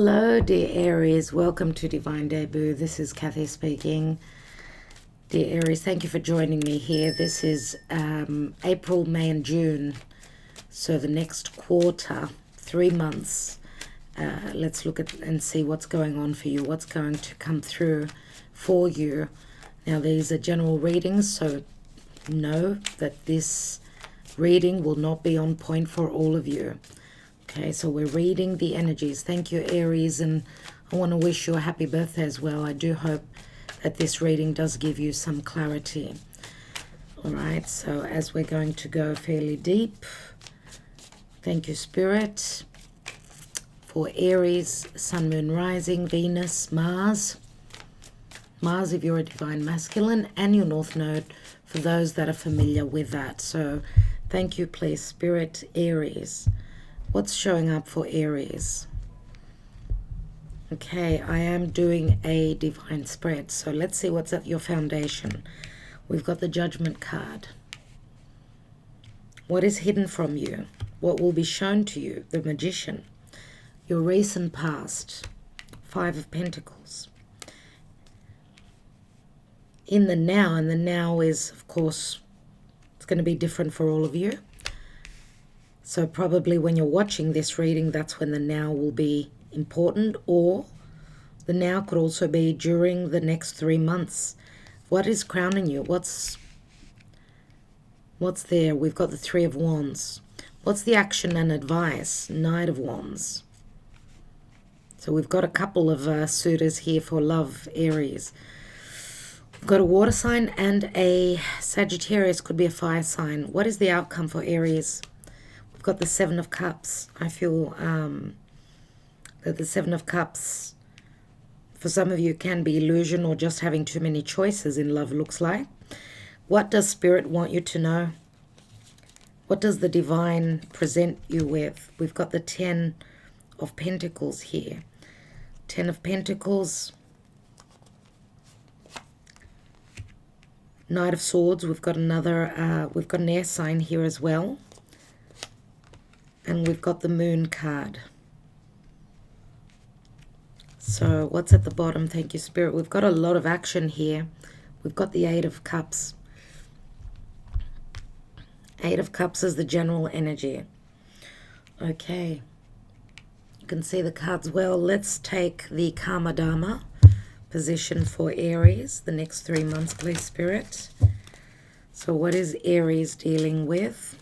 Hello, dear Aries. Welcome to Divine Debut. This is Kathy speaking. Dear Aries, thank you for joining me here. This is April, May, and June. So the next quarter, 3 months. Let's look at and see what's going on for you, what's going to come through for you. Now, these are general readings, so know that this reading will not be on point for all of you. Okay, so we're reading the energies. Thank you, Aries, and I want to wish you a happy birthday as well. I do hope that this reading does give you some clarity. All right, so as we're going to go fairly deep, thank you, Spirit, for Aries, Sun, Moon, Rising, Venus, Mars. Mars if you're a divine masculine, and your North Node for those that are familiar with that. So thank you, please, Spirit, Aries. What's showing up for Aries? Okay, I am doing a divine spread. So let's see what's at your foundation. We've got the Judgment card. What is hidden from you? What will be shown to you? The Magician. Your recent past. 5 of Pentacles. In the now, and the now is, of course, it's going to be different for all of you. So probably when you're watching this reading, that's when the now will be important, or the now could also be during the next 3 months. What is crowning you? What's there? We've got the 3 of Wands. What's the action and advice? Knight of Wands. So we've got a couple of suitors here for love, Aries. We've got a water sign and a Sagittarius, could be a fire sign. What is the outcome for Aries? We've got the 7 of Cups. I feel that the 7 of Cups, for some of you, can be illusion or just having too many choices in love, looks like. What does Spirit want you to know? What does the Divine present you with? We've got the 10 of Pentacles here. 10 of Pentacles. Knight of Swords. We've got another, we've got an air sign here as well. And we've got the Moon card. So what's at the bottom? Thank you, Spirit. We've got a lot of action here. We've got the 8 of Cups. 8 of Cups is the general energy. Okay. You can see the cards well. Let's take the Karma Dharma position for Aries the next 3 months, please, Spirit. So what is Aries dealing with?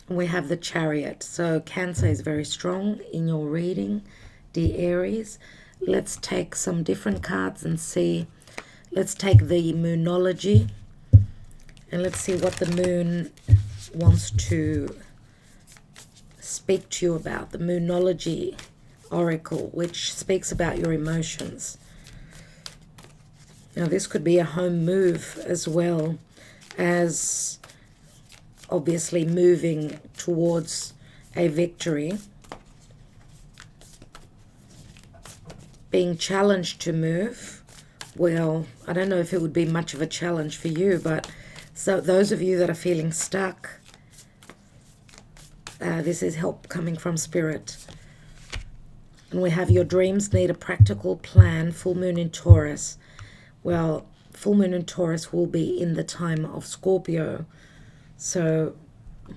We have the Chariot. So Cancer is very strong in your reading, dear Aries. Let's take some different cards and see. Let's take the Moonology and let's see what the Moon wants to speak to you about. The Moonology Oracle, which speaks about your emotions. Now this could be a home move as well as obviously moving towards a victory. Being challenged to move. Well, I don't know if it would be much of a challenge for you, but so those of you that are feeling stuck, this is help coming from Spirit. And we have your dreams need a practical plan. Full moon in Taurus. Well, full moon in Taurus will be in the time of Scorpio. So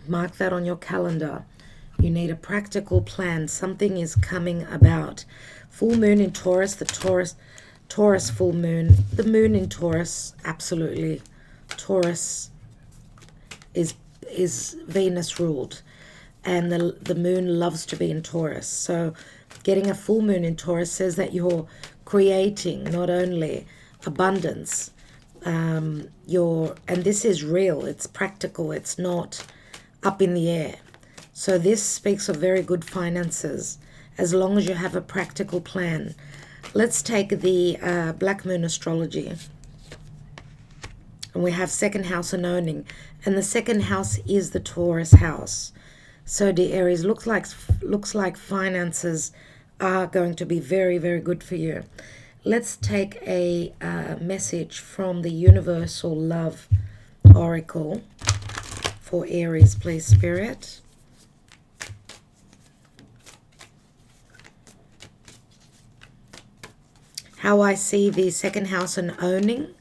mark that on your calendar. You need a practical plan. Something is coming about. Full moon in Taurus, the Taurus full moon. The moon in Taurus, absolutely. Taurus is Venus ruled. And the moon loves to be in Taurus. So getting a full moon in Taurus says that you're creating not only abundance, and this is real, it's practical, it's not up in the air. So this speaks of very good finances as long as you have a practical plan. Let's take the Black Moon Astrology. And we have second house and owning, and the second house is the Taurus house. So dear Aries, looks like finances are going to be very, very good for you. Let's take a message from the Universal Love Oracle for Aries, please, Spirit. How I see the second house and owning.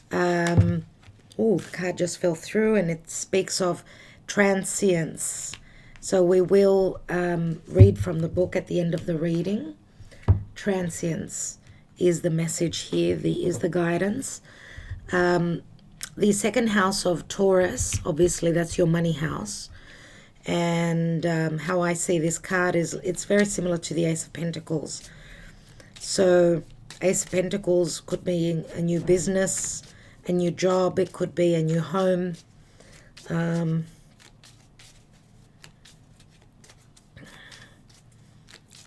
The card just fell through, and it speaks of transience. So we will read from the book at the end of the reading. Transience is the message here, is the guidance. The second house of Taurus, obviously that's your money house. And how I see this card is it's very similar to the Ace of Pentacles. So Ace of Pentacles could be a new business, a new job, it could be a new home.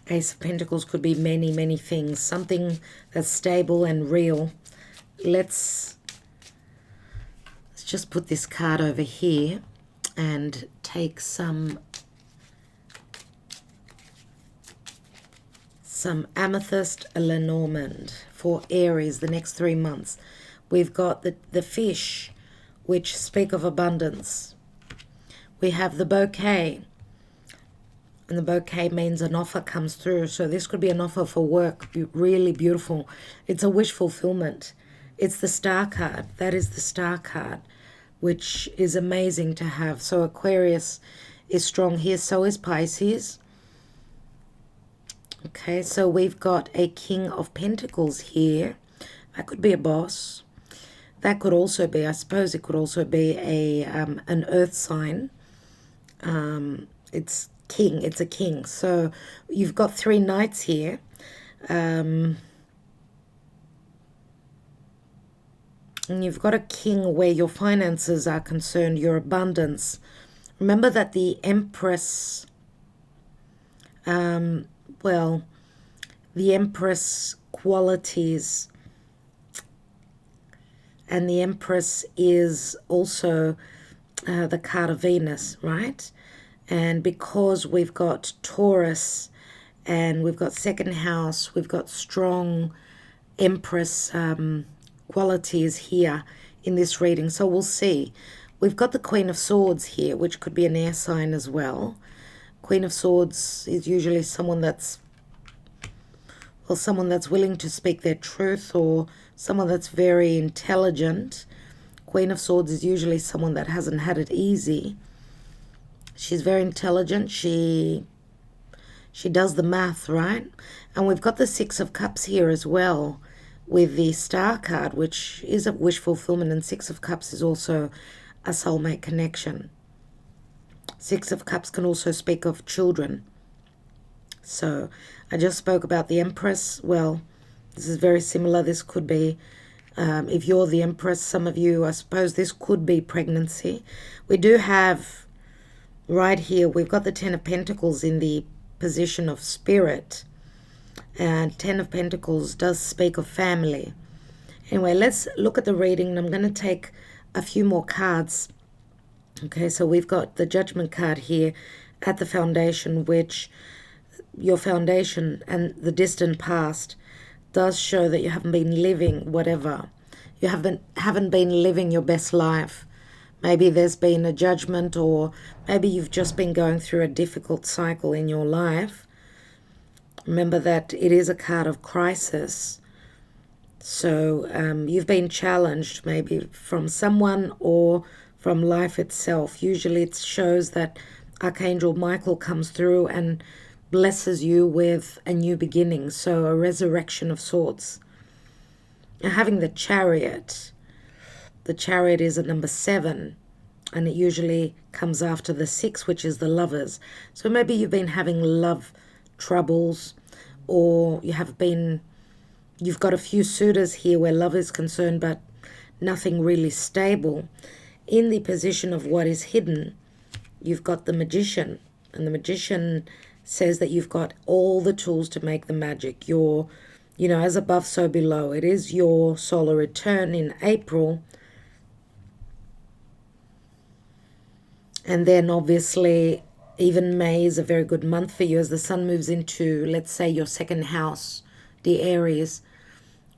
Ace of Pentacles could be many, many things. Something that's stable and real. Let's just put this card over here and take some amethyst Lenormand for Aries the next 3 months. We've got the fish, which speak of abundance. We have the bouquet, and the bouquet means an offer comes through. So this could be an offer for work, really beautiful. It's a wish fulfillment. It's the star card. That is the star card, which is amazing to have. So Aquarius is strong here. So is Pisces. Okay, so we've got a King of Pentacles here. That could be a boss. That could also be, I suppose it could also be an earth sign. It's king, it's a king. So you've got 3 knights here. And you've got a king where your finances are concerned, your abundance. Remember that the Empress, the Empress qualities, and the Empress is also the card of Venus, right? And because we've got Taurus and we've got second house, we've got strong Empress qualities here in this reading. So we'll see. We've got the Queen of Swords here, which could be an air sign as well. Queen of Swords is usually someone that's willing to speak their truth, or someone that's very intelligent. Queen of Swords is usually someone that hasn't had it easy. She's very intelligent. She does the math, right? And we've got the Six of Cups here as well with the Star card, which is a wish fulfillment, and Six of Cups is also a soulmate connection. Six of Cups can also speak of children. So I just spoke about the Empress. Well, this is very similar. This could be, if you're the Empress, some of you, I suppose this could be pregnancy. We do have, right here, we've got the Ten of Pentacles in the position of spirit. And Ten of Pentacles does speak of family. Anyway, let's look at the reading, and I'm going to take a few more cards. Okay, so we've got the Judgment card here at the foundation, which your foundation and the distant past does show that you haven't been living whatever. You haven't been living your best life. Maybe there's been a judgment, or maybe you've just been going through a difficult cycle in your life. Remember that it is a card of crisis. So you've been challenged maybe from someone or from life itself. Usually it shows that Archangel Michael comes through and blesses you with a new beginning. So a resurrection of sorts. And having the Chariot is a number 7. And it usually comes after the 6, which is the Lovers. So maybe you've been having love troubles, or you've got a few suitors here where love is concerned, but nothing really stable. In the position of what is hidden, you've got the Magician, and the Magician says that you've got all the tools to make the magic. You're, as above, so below. It is your solar return in April. And then obviously even May is a very good month for you as the sun moves into, let's say, your second house, the Aries.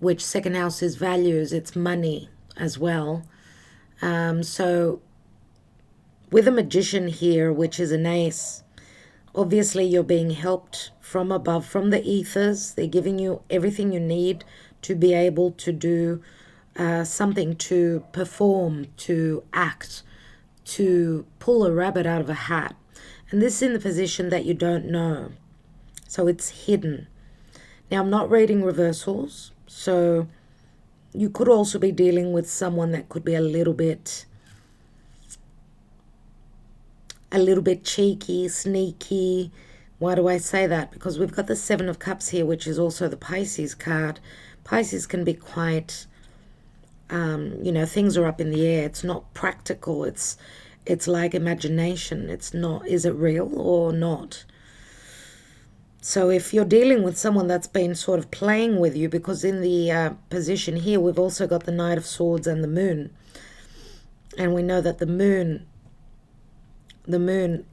which second house is values, it's money as well. So with a Magician here, which is an ace, obviously you're being helped from above, from the ethers. They're giving you everything you need to be able to do something, to perform, to act, to pull a rabbit out of a hat. And this is in the position that you don't know. So it's hidden. Now, I'm not reading reversals, so you could also be dealing with someone that could be a little bit cheeky, sneaky. Why do I say that? Because we've got the Seven of Cups here, which is also the Pisces card. Pisces can be quite, things are up in the air. It's not practical. It's like imagination. It's not, is it real or not? So if you're dealing with someone that's been sort of playing with you, because in the position here, we've also got the Knight of Swords and the Moon. And we know that the Moon,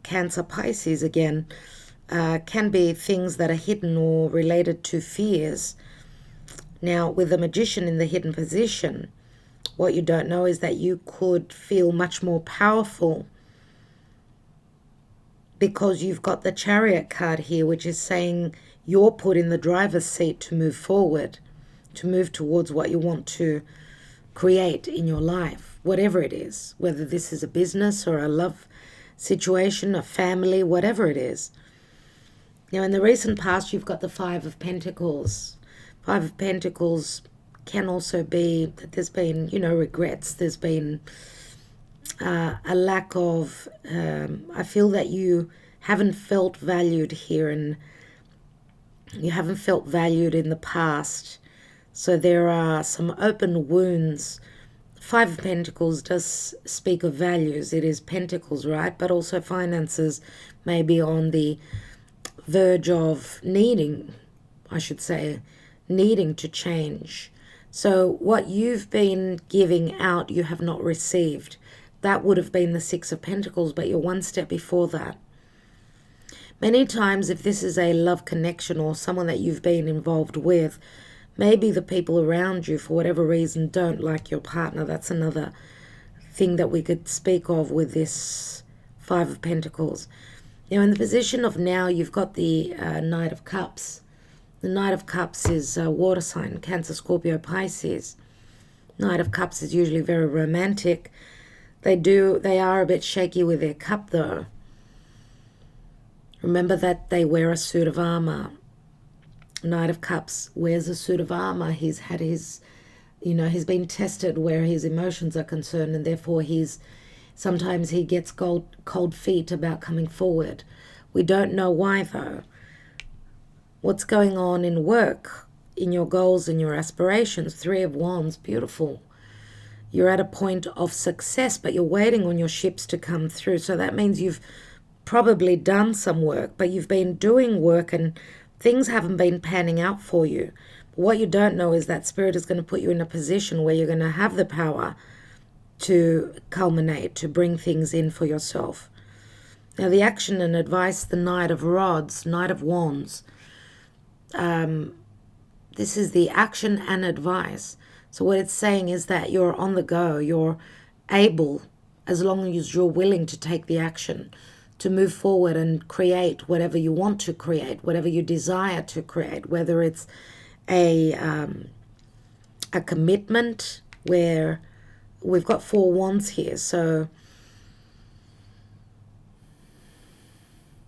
Cancer, Pisces again, can be things that are hidden or related to fears. Now, with the Magician in the hidden position, what you don't know is that you could feel much more powerful because you've got the Chariot card here, which is saying you're put in the driver's seat to move forward, to move towards what you want to create in your life, whatever it is, whether this is a business or a love situation, a family, whatever it is. Now, in the recent past, you've got the Five of Pentacles. Five of Pentacles can also be that there's been, regrets. There's been a lack of, I feel that you haven't felt valued here, and you haven't felt valued in the past. So there are some open wounds. Five of Pentacles does speak of values. It is Pentacles, right? But also finances may be on the verge of needing to change. So what you've been giving out, you have not received. That would have been the Six of Pentacles, but you're one step before that. Many times, if this is a love connection or someone that you've been involved with, maybe the people around you, for whatever reason, don't like your partner. That's another thing that we could speak of with this Five of Pentacles. Now, in the position of now, you've got the Knight of Cups. The Knight of Cups is water sign, Cancer, Scorpio, Pisces. Knight of Cups is usually very romantic. They are a bit shaky with their cup, though. Remember that they wear a suit of armor. Knight of Cups wears a suit of armor. He's had his, he's been tested where his emotions are concerned, and therefore sometimes he gets cold feet about coming forward. We don't know why, though. What's going on in work, in your goals and your aspirations? Three of Wands, beautiful. You're at a point of success, but you're waiting on your ships to come through. So that means you've probably done some work, but you've been doing work and things haven't been panning out for you. But what you don't know is that Spirit is going to put you in a position where you're going to have the power to culminate, to bring things in for yourself. Now, the action and advice, the Knight of Rods, Knight of Wands. This is the action and advice. So what it's saying is that you're on the go. You're able, as long as you're willing to take the action, to move forward and create whatever you want to create, whatever you desire to create, whether it's a commitment, where we've got Four Wands here. So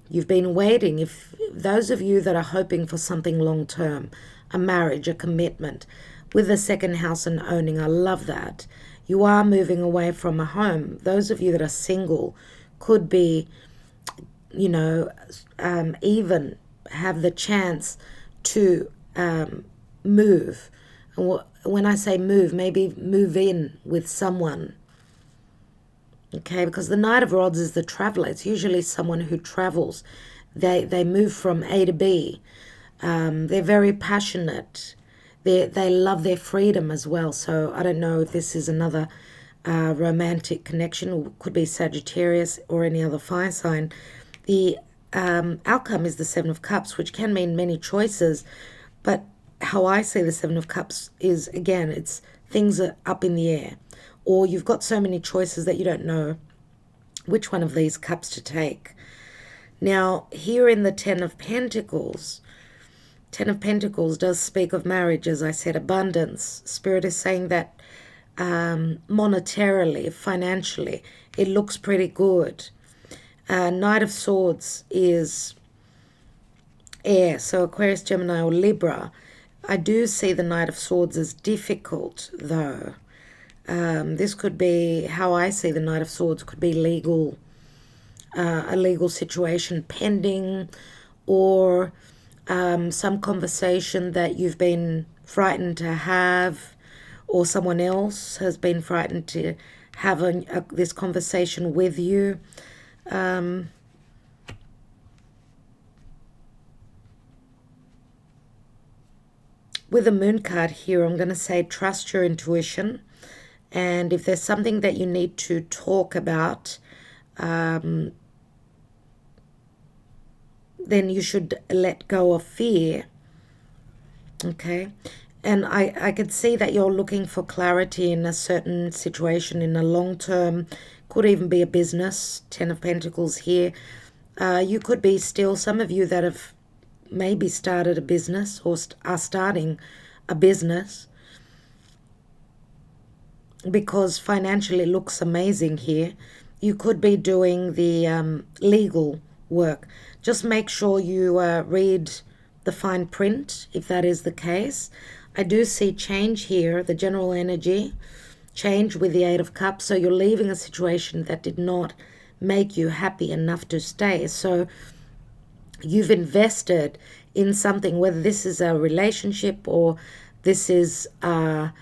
you've been waiting. If those of you that are hoping for something long term, a marriage, a commitment, with the second house and owning, I love that. You are moving away from a home. Those of you that are single could be, even have the chance to move. And when I say move, maybe move in with someone. Okay, because the Knight of Rods is the traveler. It's usually someone who travels. They move from A to B. They're very passionate. They love their freedom as well. So I don't know if this is another romantic connection. It could be Sagittarius or any other fire sign. The outcome is the Seven of Cups, which can mean many choices. But how I see the Seven of Cups is, again, it's things are up in the air, or you've got so many choices that you don't know which one of these cups to take. Now, here in the Ten of Pentacles does speak of marriage, as I said, abundance. Spirit is saying that monetarily, financially, it looks pretty good. Knight of Swords is air, so Aquarius, Gemini, or Libra. I do see the Knight of Swords as difficult, though. This could be, how I see the Knight of Swords, could be legal, a legal situation pending, or some conversation that you've been frightened to have, or someone else has been frightened to have this conversation with you. With the Moon card here, I'm going to say trust your intuition. And if there's something that you need to talk about, then you should let go of fear. Okay? And I could see that you're looking for clarity in a certain situation, in a long term, could even be a business. Ten of Pentacles here. You could be still, some of you that have maybe started a business or are starting a business, because financially it looks amazing here. You could be doing the legal work. Just make sure you read the fine print if that is the case. I do see change here, the general energy, change with the Eight of Cups. So you're leaving a situation that did not make you happy enough to stay. So you've invested in something, whether this is a relationship or this is a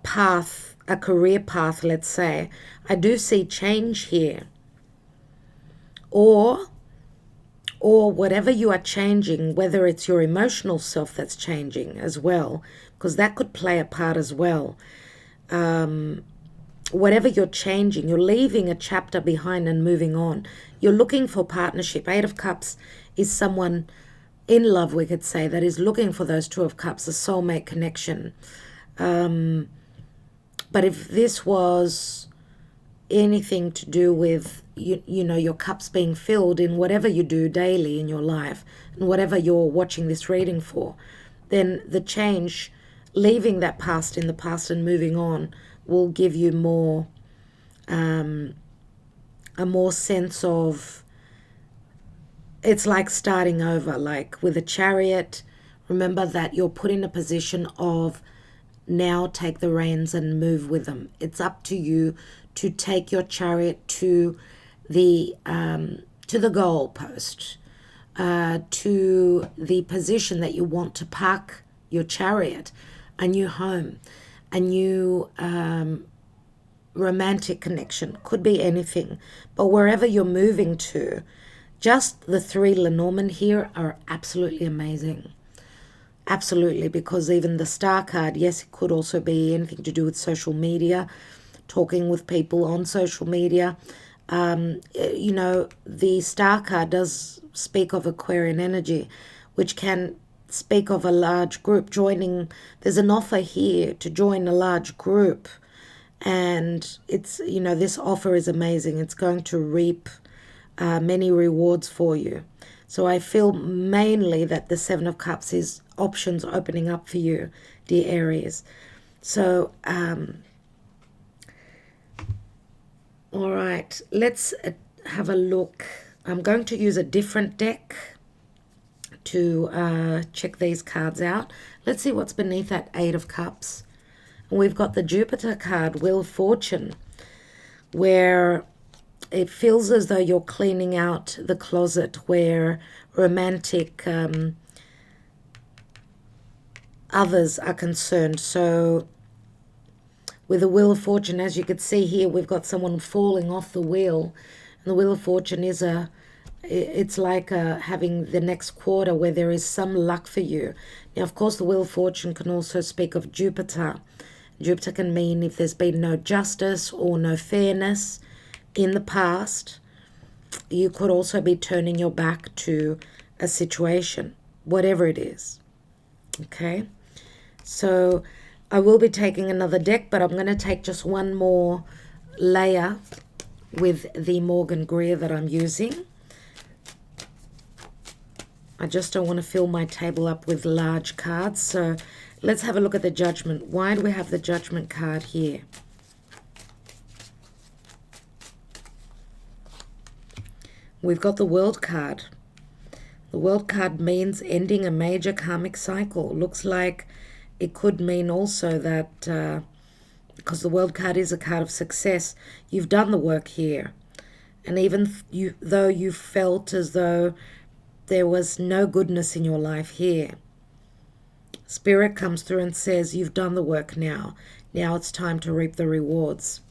path, a career path, let's say. I do see change here. Or whatever you are changing, whether it's your emotional self that's changing as well, because that could play a part as well. Whatever you're changing, you're leaving a chapter behind and moving on. You're looking for partnership. Eight of Cups is someone in love, we could say, that is looking for those Two of Cups, a soulmate connection. But if this was anything to do with, you know, your cups being filled in whatever you do daily in your life, and whatever you're watching this reading for, then the change, leaving that past in the past and moving on, will give you more, a more sense of, it's like starting over. Like with a Chariot, remember that you're put in a position of now take the reins and move with them. It's up to you to take your Chariot to the goal post, to the position that you want to park your Chariot, a new home, a new romantic connection, could be anything. But wherever you're moving to, just the three Lenormand here are absolutely amazing. Absolutely, because even the Star card, yes, it could also be anything to do with social media, talking with people on social media. You know, the Star card does speak of Aquarian energy, which can speak of a large group joining. There's an offer here to join a large group, and it's, you know, this offer is amazing. It's going to reap many rewards for you. So I feel mainly that the Seven of Cups is options opening up for you, dear Aries. So, all right, let's have a look. I'm going to use a different deck to check these cards out. Let's see what's beneath that Eight of Cups. And we've got the Jupiter card, Wheel of Fortune, where it feels as though you're cleaning out the closet where romantic others are concerned. So with the Wheel of Fortune, as you can see here, we've got someone falling off the wheel. And the Wheel of Fortune is it's like having the next quarter where there is some luck for you. Now, of course, the Wheel of Fortune can also speak of Jupiter. Jupiter can mean if there's been no justice or no fairness in the past. You could also be turning your back to a situation, whatever it is. Okay, so I will be taking another deck, but I'm going to take just one more layer with the Morgan Greer that I'm using. I just don't want to fill my table up with large cards. So let's have a look at the Judgment. Why do we have the Judgment card here? We've got the World card. The World card means ending a major karmic cycle. Looks like it could mean also that because the World card is a card of success, you've done the work here. And even though you felt as though there was no goodness in your life here, Spirit comes through and says, you've done the work now. Now it's time to reap the rewards.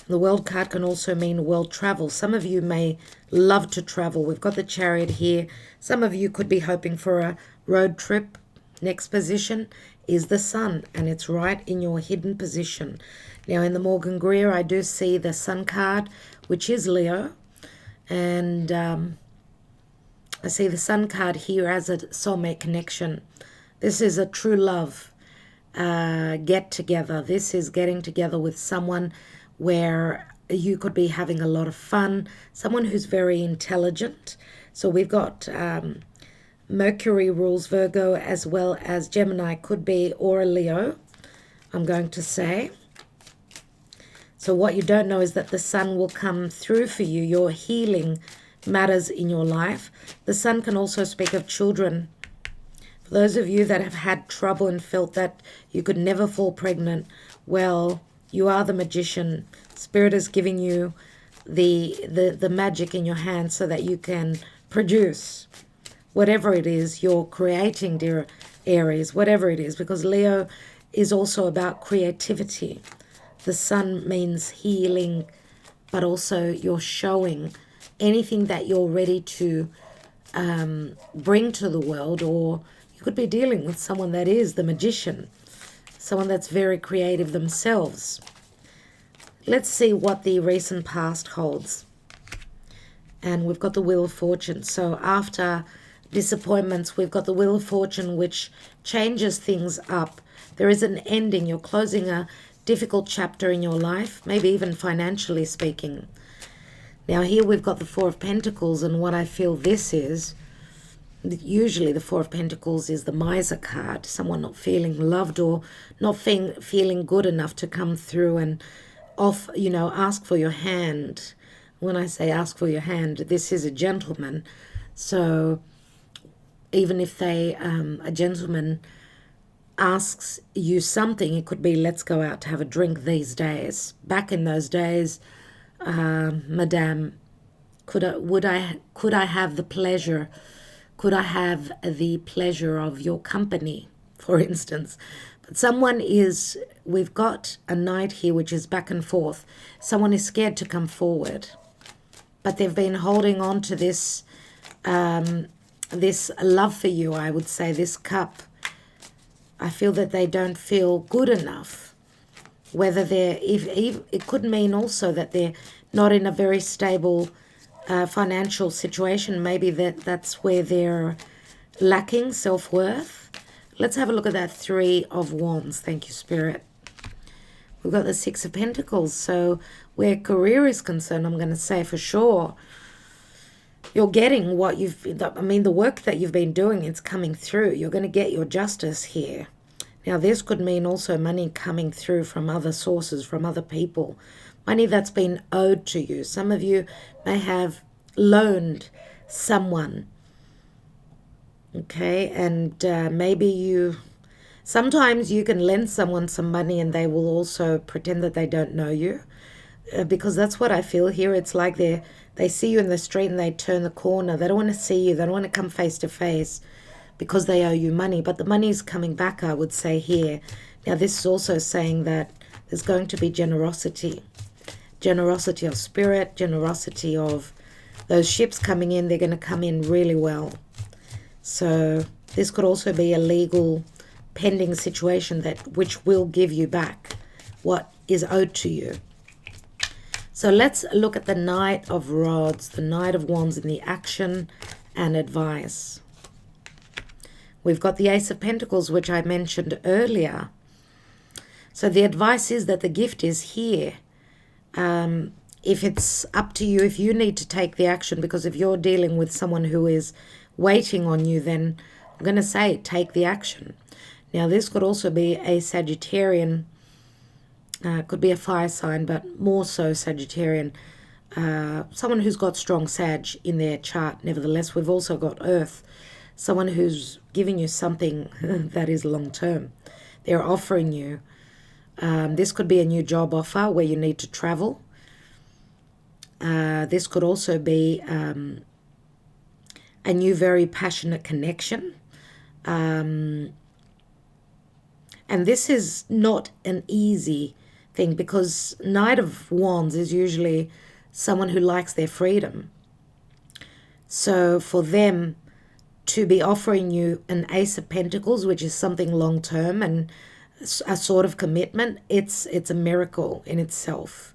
The World card can also mean world travel. Some of you may love to travel. We've got the Chariot here. Some of you could be hoping for a road trip. Next position is the Sun, and it's right in your hidden position. Now in the Morgan Greer, I do see the Sun card, which is Leo. And I see the Sun card here as a soulmate connection. This is a true love get together. This is getting together with someone where you could be having a lot of fun, someone who's very intelligent. So we've got Mercury rules Virgo as well as Gemini, could be, or a Leo, I'm going to say. So what you don't know is that the Sun will come through for you. Your healing matters in your life. The Sun can also speak of children. For those of you that have had trouble and felt that you could never fall pregnant, well, you are the magician. Spirit is giving you the magic in your hand so that you can produce whatever it is you're creating, dear Aries, whatever it is, because Leo is also about creativity. The Sun means healing, but also you're showing anything that you're ready to bring to the world, or you could be dealing with someone that is the magician, someone that's very creative themselves. Let's see what the recent past holds. And we've got the Wheel of Fortune. So after disappointments, we've got the Wheel of Fortune, which changes things up. There is an ending. You're closing a difficult chapter in your life, maybe even financially speaking. Now here we've got the Four of Pentacles, and what I feel this is, usually the Four of Pentacles is the Miser card, someone not feeling loved or not feeling good enough to come through and ask for your hand. When I say ask for your hand, this is a gentleman. So even if a gentleman asks you something, it could be, let's go out to have a drink these days. Back in those days, Madame, could I have the pleasure? Could I have the pleasure of your company, for instance? But we've got a Knight here, which is back and forth. Someone is scared to come forward, but they've been holding on to this love for you, I would say, this cup. I feel that they don't feel good enough. Whether it could mean also that they're not in a very stable financial situation. Maybe that's where they're lacking self-worth. Let's have a look at that Three of Wands. Thank you, Spirit. We've got the Six of Pentacles. So where career is concerned, I'm going to say for sure, you're getting the work that you've been doing, it's coming through. You're going to get your justice here. Now, this could mean also money coming through from other sources, from other people. Money that's been owed to you. Some of you may have loaned someone. Okay, and sometimes you can lend someone some money and they will also pretend that they don't know you. Because that's what I feel here. It's like they see you in the street and they turn the corner. They don't want to see you. They don't want to come face to face because they owe you money. But the money is coming back, I would say here. Now, this is also saying that there's going to be generosity. Generosity of spirit, generosity of those ships coming in. They're going to come in really well. So this could also be a legal pending situation which will give you back what is owed to you. So let's look at the Knight of Rods, the Knight of Wands in the action and advice. We've got the Ace of Pentacles, which I mentioned earlier. So the advice is that the gift is here. If it's up to you, if you need to take the action, because if you're dealing with someone who is waiting on you, then I'm going to say take the action. Now, this could also be a Sagittarian, could be a fire sign, but more so Sagittarian. Someone who's got strong Sag in their chart. Nevertheless, we've also got Earth, someone who's giving you something that is long term. They're offering you. This could be a new job offer where you need to travel. This could also be a new, very passionate connection. And this is not an easy thing, because Knight of Wands is usually someone who likes their freedom. So for them to be offering you an Ace of Pentacles, which is something long-term and a sort of commitment, it's a miracle in itself.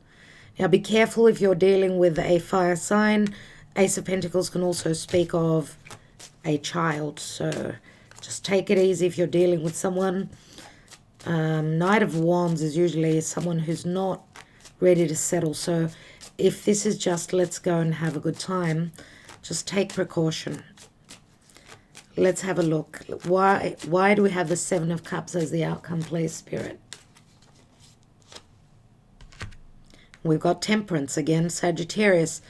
Now, be careful if you're dealing with a fire sign. Ace of Pentacles can also speak of a child, so just take it easy if you're dealing with someone. Knight of Wands is usually someone who's not ready to settle. So if this is just let's go and have a good time, just take precaution. Let's have a look. Why do we have the Seven of Cups as the outcome, please, Spirit? We've got Temperance again, Sagittarius.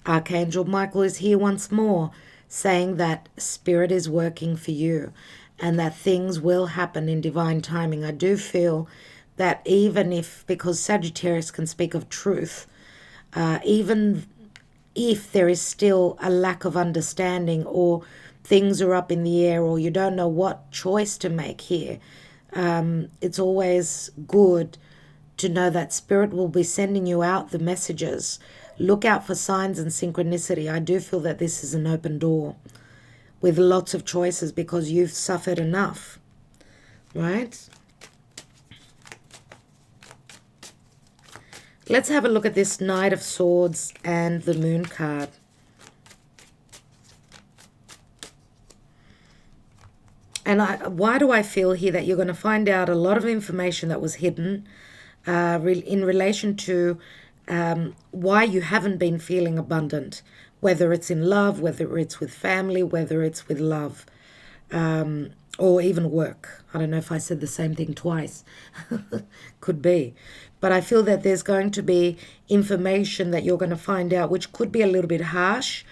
Archangel Michael is here once more, saying that Spirit is working for you and that things will happen in divine timing. I do feel that even if, because Sagittarius can speak of truth, even if there is still a lack of understanding, or things are up in the air, or you don't know what choice to make here, it's always good to know that Spirit will be sending you out the messages. Look out for signs and synchronicity. I do feel that this is an open door with lots of choices, because you've suffered enough, right? Let's have a look at this Knight of Swords and the Moon card. And why do I feel here that you're going to find out a lot of information that was hidden in relation to why you haven't been feeling abundant, whether it's in love, whether it's with family, whether it's with love, or even work. I don't know if I said the same thing twice. Could be. But I feel that there's going to be information that you're going to find out, which could be a little bit harsh,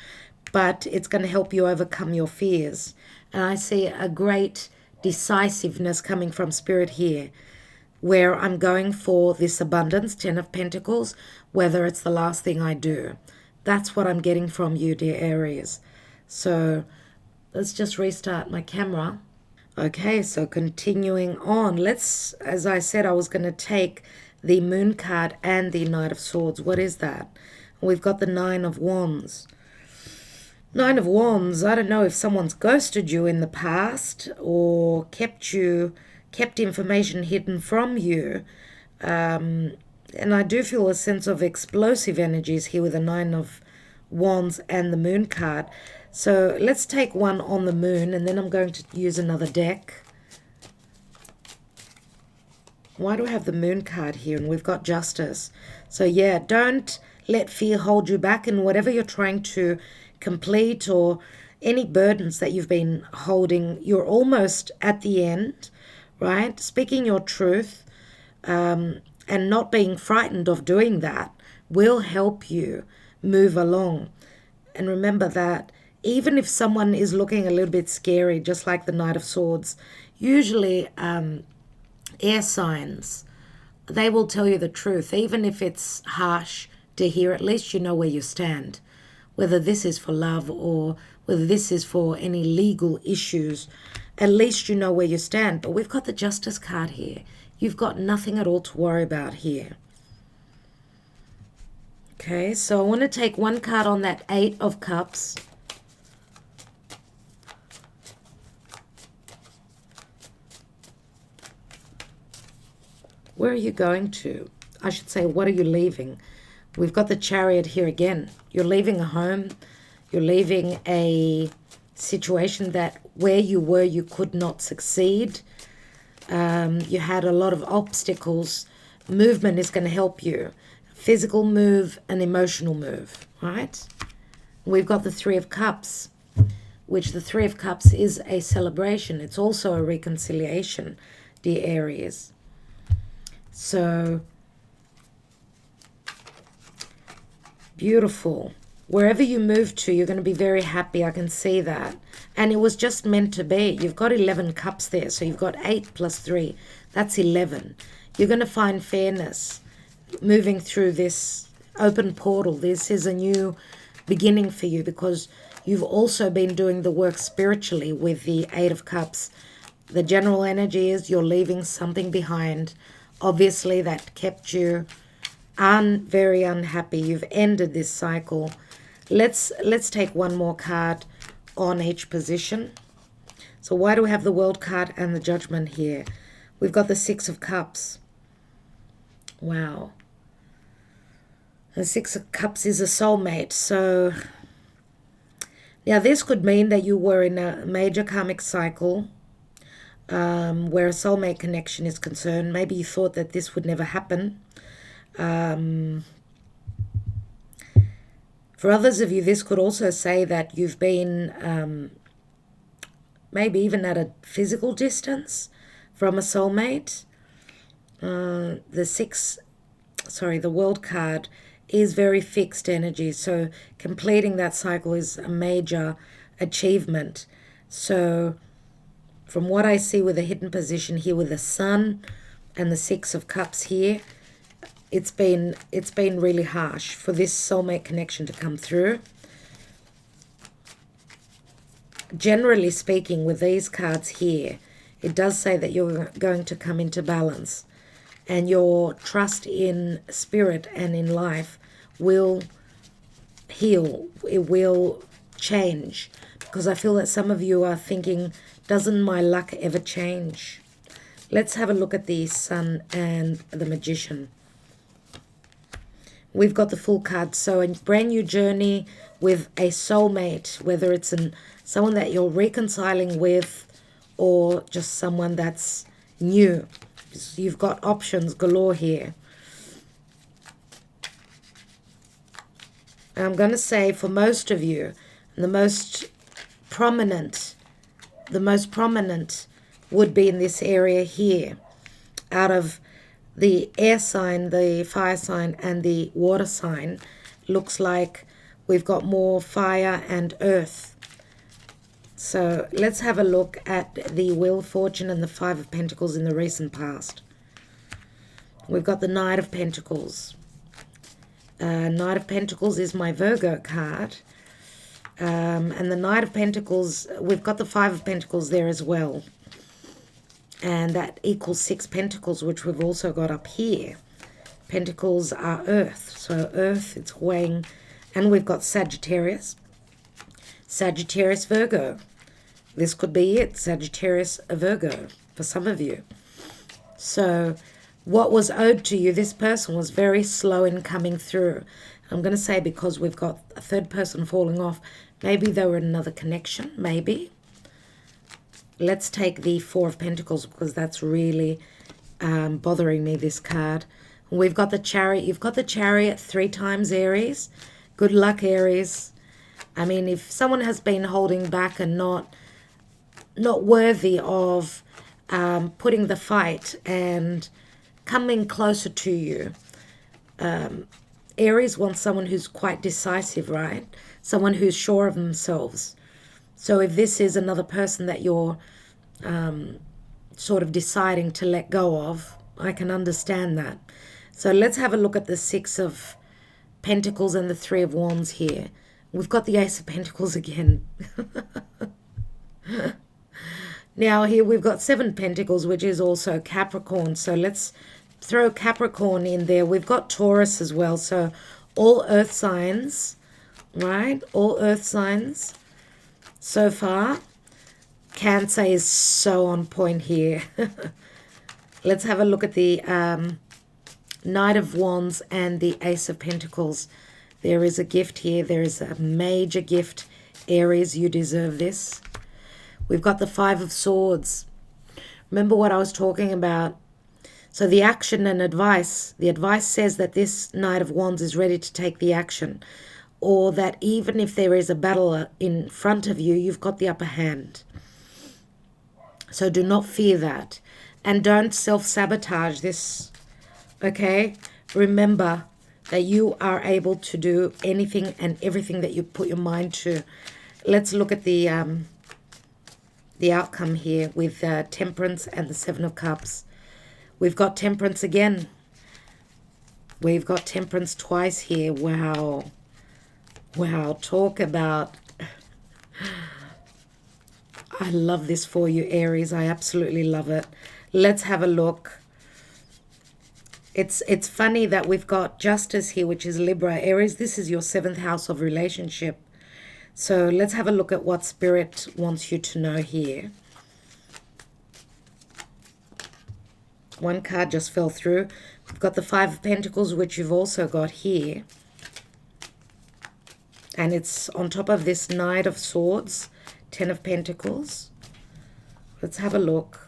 but it's going to help you overcome your fears. And I see a great decisiveness coming from Spirit here, where I'm going for this abundance, 10 of Pentacles, whether it's the last thing I do. That's what I'm getting from you, dear Aries. So let's just restart my camera. Okay, so continuing on. Let's, as I said, I was going to take the Moon card and the Knight of Swords. What is that? We've got the Nine of Wands. Nine of Wands, I don't know if someone's ghosted you in the past or kept information hidden from you. And I do feel a sense of explosive energies here with the Nine of Wands and the Moon card. So let's take one on the Moon, and then I'm going to use another deck. Why do I have the Moon card here? And we've got Justice. So yeah, don't let fear hold you back in whatever you're trying to complete, or any burdens that you've been holding. You're almost at the end, right? Speaking your truth and not being frightened of doing that will help you move along. And remember that even if someone is looking a little bit scary, just like the Knight of Swords, usually air signs, they will tell you the truth. Even if it's harsh to hear, at least you know where you stand. Whether this is for love or whether this is for any legal issues, at least you know where you stand. But we've got the Justice card here. You've got nothing at all to worry about here. Okay, so I want to take one card on that Eight of Cups. Where are you going to? I should say, what are you leaving? We've got the Chariot here again. You're leaving a home. You're leaving a situation that where you were, you could not succeed. You had a lot of obstacles. Movement is going to help you. Physical move and emotional move, right? We've got the Three of Cups, which the Three of Cups is a celebration. It's also a reconciliation, dear Aries. So, beautiful. Wherever you move to, you're going to be very happy. I can see that. And it was just meant to be. You've got 11 cups there. So you've got 8 plus 3. That's 11. You're going to find fairness moving through this open portal. This is a new beginning for you because you've also been doing the work spiritually with the 8 of Cups. The general energy is you're leaving something behind. Obviously, that kept you very unhappy. You've ended this cycle. Let's take one more card on each position. So why do we have the World card and the Judgment here? We've got the Six of Cups. Wow. The Six of Cups is a soulmate. So now this could mean that you were in a major karmic cycle where a soulmate connection is concerned. Maybe you thought that this would never happen. For others of you, this could also say that you've been maybe even at a physical distance from a soulmate. The World card is very fixed energy. So completing that cycle is a major achievement. So from what I see with the hidden position here with the Sun and the Six of Cups here, it's been really harsh for this soulmate connection to come through. Generally speaking, with these cards here, it does say that you're going to come into balance and your trust in spirit and in life will heal. It will change, because I feel that some of you are thinking, doesn't my luck ever change? Let's have a look at the Sun and the Magician. We've got the Fool card. So a brand new journey with a soulmate, whether it's someone that you're reconciling with or just someone that's new. You've got options galore here. And I'm going to say for most of you, the most prominent would be in this area here, out of the air sign, the fire sign, and the water sign. Looks like we've got more fire and earth. So let's have a look at the Wheel of Fortune and the Five of Pentacles in the recent past. We've got the Knight of Pentacles. Knight of Pentacles is my Virgo card. And the Knight of Pentacles, we've got the Five of Pentacles there as well. And that equals 6 Pentacles, which we've also got up here. Pentacles are earth. So earth, it's weighing. And we've got Sagittarius. Sagittarius, Virgo. This could be it. Sagittarius, Virgo, for some of you. So what was owed to you, this person was very slow in coming through. I'm going to say because we've got a third person falling off. Maybe they were in another connection. Maybe. Let's take the Four of Pentacles, because that's really bothering me, this card. We've got the Chariot. You've got the Chariot 3 times, Aries. Good luck, Aries. I mean, if someone has been holding back and not worthy of putting the fight and coming closer to you, Aries wants someone who's quite decisive, right? Someone who's sure of themselves. So if this is another person that you're sort of deciding to let go of, I can understand that. So let's have a look at the Six of Pentacles and the Three of Wands here. We've got the Ace of Pentacles again. Now here we've got 7 Pentacles, which is also Capricorn. So let's throw Capricorn in there. We've got Taurus as well. So all earth signs, right? All earth signs so far. Cancer is so on point here. Let's have a look at the Knight of Wands and the Ace of Pentacles. There is a gift here. There is a major gift Aries, you deserve this. We've got the Five of Swords. Remember what I was talking about? So the action and advice. The advice says that this Knight of Wands is ready to take the action. Or that even if there is a battle in front of you, you've got the upper hand. So do not fear that. And don't self-sabotage this, okay? Remember that you are able to do anything and everything that you put your mind to. Let's look at the outcome here with Temperance and the Seven of Cups. We've got Temperance again. We've got Temperance twice here. Wow. Wow, talk about... I love this for you, Aries. I absolutely love it. Let's have a look. It's funny that we've got Justice here, which is Libra. Aries, this is your 7th house of relationship. So let's have a look at what Spirit wants you to know here. One card just fell through. We've got the Five of Pentacles, which you've also got here. And it's on top of this Knight of Swords, 10 of Pentacles. Let's have a look.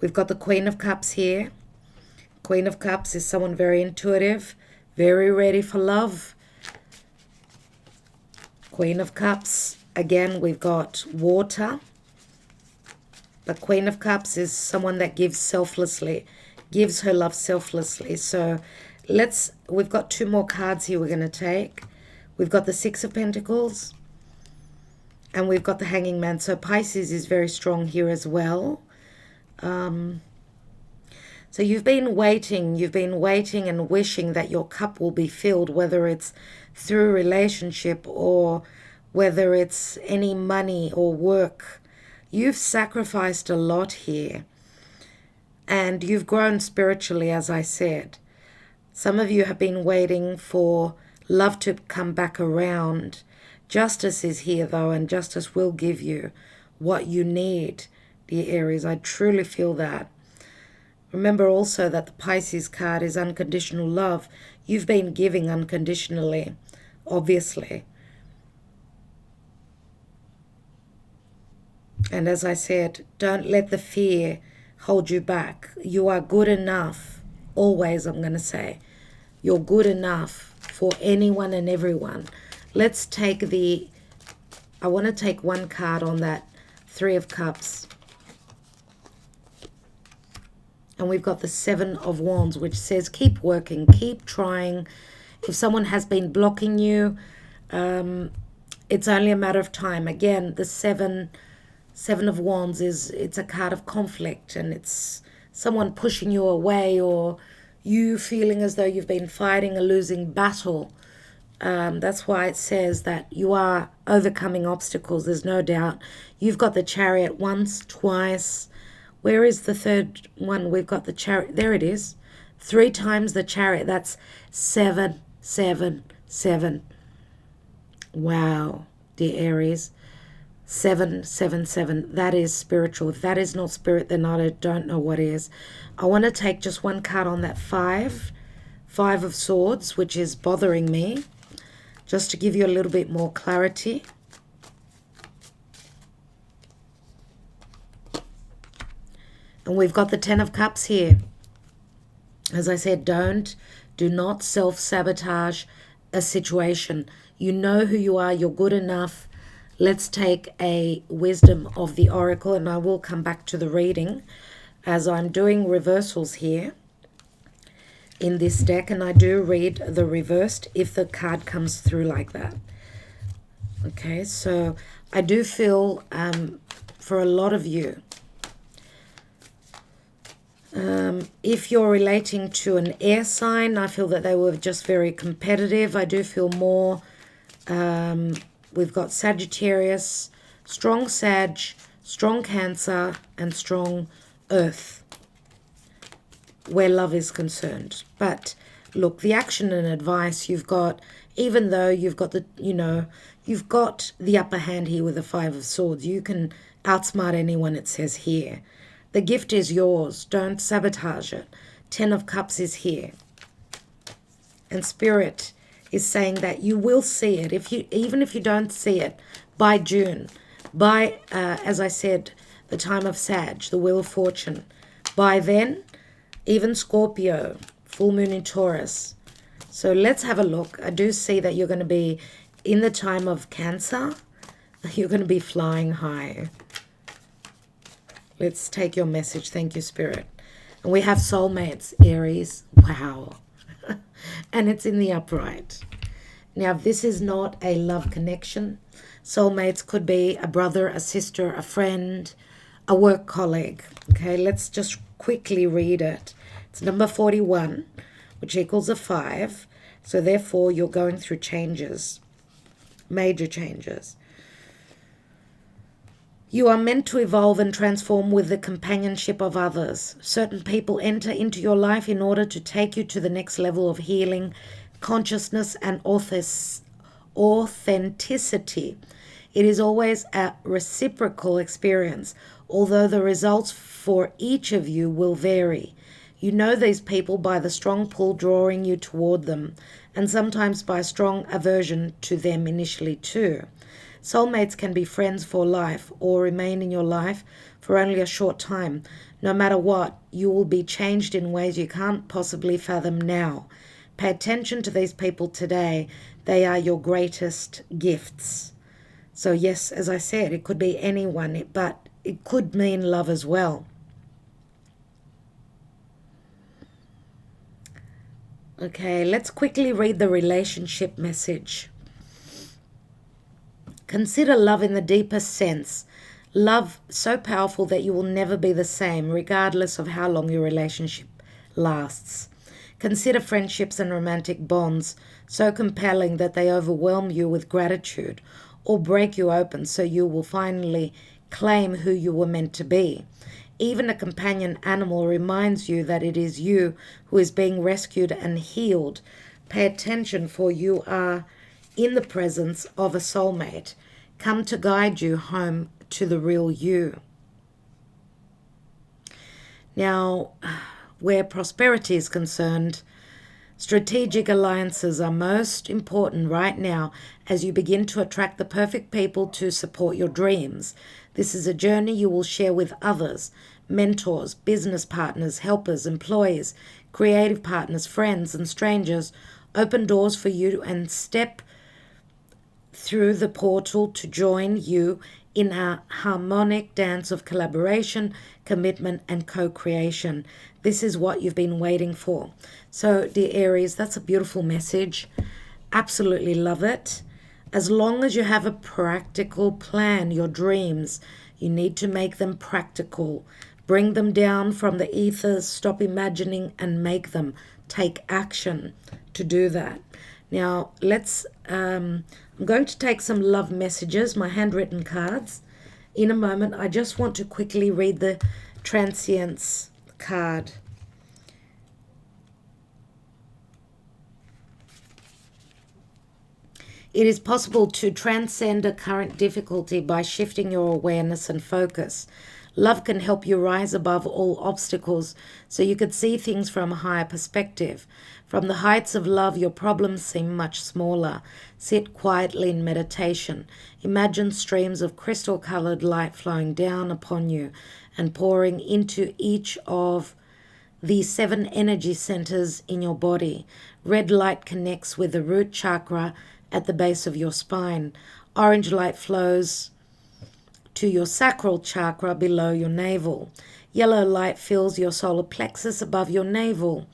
We've got the Queen of Cups here. Queen of Cups is someone very intuitive, very ready for love. Queen of Cups, again, we've got water. But Queen of Cups is someone that gives selflessly, gives her love selflessly. So we've got 2 more cards here we're going to take. We've got the Six of Pentacles. And we've got the Hanging Man. So Pisces is very strong here as well. So you've been waiting and wishing that your cup will be filled, whether it's through relationship or whether it's any money or work. You've sacrificed a lot here. And you've grown spiritually, as I said. Some of you have been waiting for love to come back around. Justice is here, though, and Justice will give you what you need, dear Aries. I truly feel that. Remember also that the Pisces card is unconditional love. You've been giving unconditionally, obviously. And as I said, don't let the fear hold you back. You are good enough. Always, I'm going to say. You're good enough for anyone and everyone. Let's take I want to take one card on that Three of Cups. And we've got the Seven of Wands, which says keep working, keep trying. If someone has been blocking you, it's only a matter of time. Again, the Seven of Wands it's a card of conflict, and it's someone pushing you away, or you feeling as though you've been fighting a losing battle. That's why it says that you are overcoming obstacles. There's no doubt. You've got the Chariot once, twice. Where is the third one? We've got the Chariot. There it is. 3 times the Chariot. That's 7, 7, 7. Wow, dear Aries. 7, 7, 7. That is spiritual. If that is not spirit, then I don't know what is. I want to take just one card on that 5 of Swords, which is bothering me, just to give you a little bit more clarity. And we've got the 10 of Cups here. As I said, do not self-sabotage a situation. You know who you are. You're good enough. Let's take a wisdom of the Oracle, and I will come back to the reading as I'm doing reversals here in this deck, and I do read the reversed if the card comes through like that. Okay, so I do feel for a lot of you, if you're relating to an air sign, I feel that they were just very competitive. I do feel more, we've got Sagittarius, strong Sag, strong Cancer, and strong Earth, where love is concerned. But look, the action and advice you've got, even though you've got you've got the upper hand here with the 5 of Swords, you can outsmart anyone, it says here. The gift is yours. Don't sabotage it. 10 of Cups is here. And Spirit is saying that you will see it. Even if you don't see it by June, by, as I said, the time of Sag, the Wheel of Fortune, by then, even Scorpio, full moon in Taurus. So let's have a look. I do see that you're going to be in the time of Cancer. You're going to be flying high. Let's take your message. Thank you, Spirit. And we have soulmates, Aries. Wow. And it's in the upright. Now, this is not a love connection. Soulmates could be a brother, a sister, a friend, a work colleague. Okay, let's just quickly read it. It's number 41, which equals a 5. So therefore, you're going through changes, major changes. You are meant to evolve and transform with the companionship of others. Certain people enter into your life in order to take you to the next level of healing, consciousness, and authenticity. It is always a reciprocal experience, although the results for each of you will vary. You know these people by the strong pull drawing you toward them, and sometimes by strong aversion to them initially too. Soulmates can be friends for life or remain in your life for only a short time. No matter what, you will be changed in ways you can't possibly fathom now. Pay attention to these people today. They are your greatest gifts. So yes, as I said, it could be anyone, but it could mean love as well. Okay, let's quickly read the relationship message. Consider love in the deepest sense. Love so powerful that you will never be the same, regardless of how long your relationship lasts. Consider friendships and romantic bonds so compelling that they overwhelm you with gratitude or break you open so you will finally claim who you were meant to be. Even a companion animal reminds you that it is you who is being rescued and healed. Pay attention, for you are in the presence of a soulmate, come to guide you home to the real you. Now, where prosperity is concerned, strategic alliances are most important right now as you begin to attract the perfect people to support your dreams. This is a journey you will share with others, mentors, business partners, helpers, employees, creative partners, friends, and strangers. Open doors for you and step through the portal to join you in a harmonic dance of collaboration, commitment, and co-creation. This is what you've been waiting for. So, dear Aries, that's a beautiful message. Absolutely love it. As long as you have a practical plan, your dreams, you need to make them practical. Bring them down from the ethers, stop imagining, and make them. Take action to do that. Now, I'm going to take some love messages, my handwritten cards, in a moment. I just want to quickly read the transience card. It is possible to transcend a current difficulty by shifting your awareness and focus. Love can help you rise above all obstacles so you could see things from a higher perspective. From the heights of love, your problems seem much smaller. Sit quietly in meditation. Imagine streams of crystal-colored light flowing down upon you and pouring into each of the 7 energy centers in your body. Red light connects with the root chakra at the base of your spine. Orange light flows to your sacral chakra below your navel. Yellow light fills your solar plexus above your navel.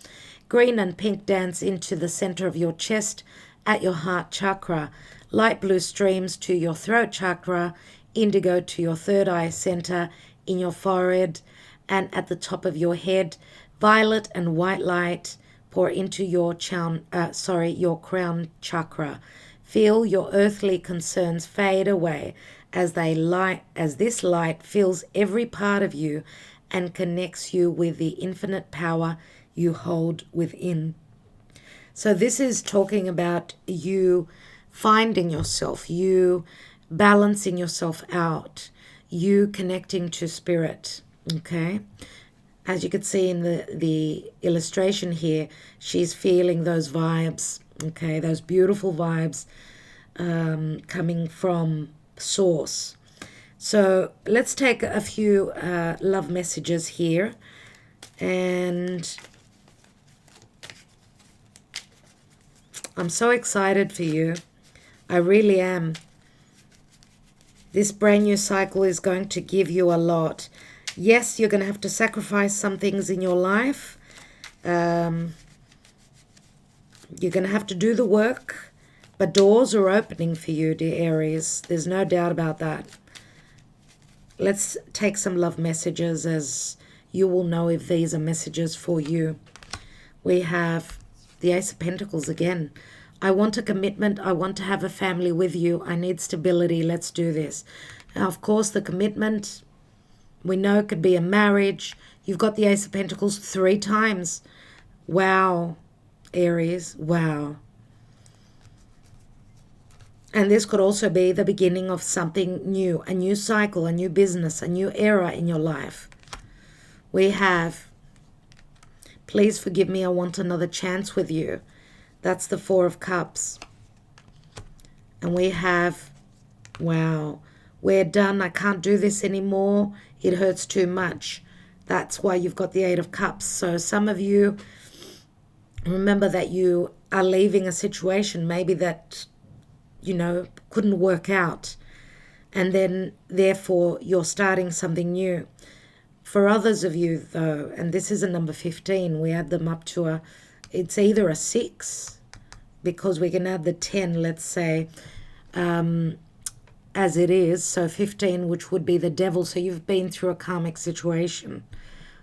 Green and pink dance into the center of your chest at your heart chakra. Light blue streams to your throat chakra. Indigo to your third eye center in your forehead and at the top of your head. Violet and white light pour into your crown chakra. Feel your earthly concerns fade away as this light fills every part of you and connects you with the infinite power you hold within. So this is talking about you finding yourself, you balancing yourself out, you connecting to spirit, okay? As you could see in the illustration here, she's feeling those vibes, Okay, those beautiful vibes coming from Source. So let's take a few love messages here. And I'm so excited for you. I really am. This brand new cycle is going to give you a lot. Yes, you're going to have to sacrifice some things in your life. You're going to have to do the work. But doors are opening for you, dear Aries. There's no doubt about that. Let's take some love messages, as you will know if these are messages for you. We have the Ace of Pentacles again. I want a commitment. I want to have a family with you. I need stability. Let's do this. Now, of course, the commitment, we know, could be a marriage. You've got the Ace of Pentacles 3 times. Wow, Aries. Wow. And this could also be the beginning of something new, a new cycle, a new business, a new era in your life. We have, please forgive me, I want another chance with you. That's the 4 of Cups. And we have, wow, we're done. I can't do this anymore. It hurts too much. That's why you've got the 8 of Cups. So some of you, remember that you are leaving a situation maybe that, you know, couldn't work out. And then, therefore, you're starting something new. For others of you, though, and this is a number 15, we add them up to it's either a 6, because we can add the 10, let's say, as it is. So 15, which would be the devil. So you've been through a karmic situation,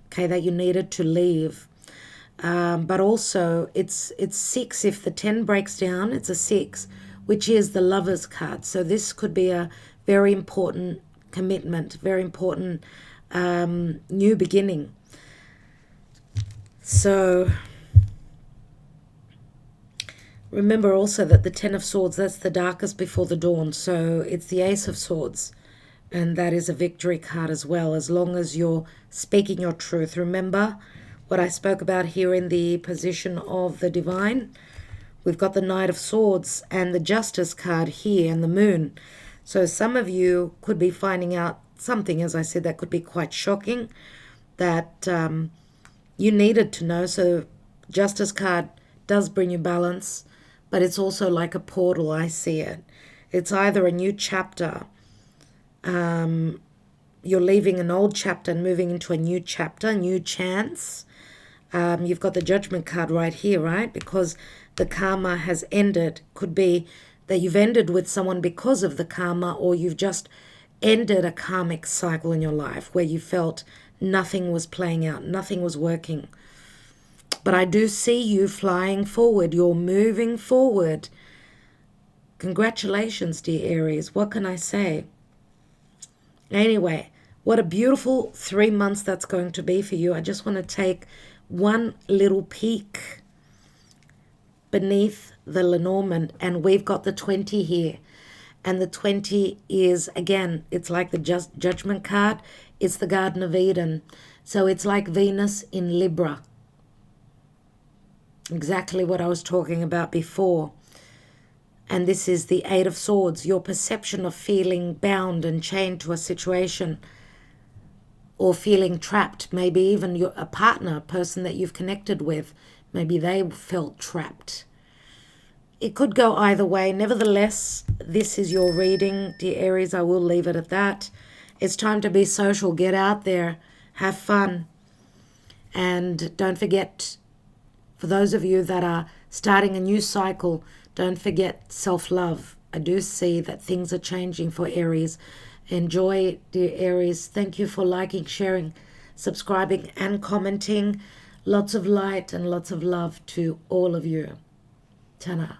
okay, that you needed to leave. But also, it's 6. If the 10 breaks down, it's a 6, which is the Lover's card. So this could be a very important commitment, very important new beginning. So remember also that the 10 of Swords, that's the darkest before the dawn. So it's the Ace of Swords, and that is a victory card as well, as long as you're speaking your truth. Remember what I spoke about here in the position of the divine? We've got the Knight of Swords and the Justice card here, and the Moon. So some of you could be finding out something, as I said, that could be quite shocking, that you needed to know. So Justice card does bring you balance, but it's also like a portal. I see it. It's either a new chapter. You're leaving an old chapter and moving into a new chapter, new chance. You've got the Judgment card right here, right? Because the karma has ended. Could be that you've ended with someone because of the karma, or you've just ended a karmic cycle in your life where you felt nothing was playing out, nothing was working. But I do see you flying forward. You're moving forward. Congratulations, dear Aries. What can I say? Anyway, what a beautiful 3 months that's going to be for you. I just want to take one little peek beneath the Lenormand, and we've got the 20 here. And the 20 is, again, it's like the Judgment card. It's the Garden of Eden. So it's like Venus in Libra. Exactly what I was talking about before. And this is the 8 of Swords. Your perception of feeling bound and chained to a situation, or feeling trapped. Maybe even a partner, a person that you've connected with, maybe they felt trapped. It could go either way. Nevertheless, this is your reading, dear Aries. I will leave it at that. It's time to be social. Get out there. Have fun. And don't forget, for those of you that are starting a new cycle, don't forget self-love. I do see that things are changing for Aries. Enjoy, dear Aries. Thank you for liking, sharing, subscribing, and commenting. Lots of light and lots of love to all of you. Ta-ra.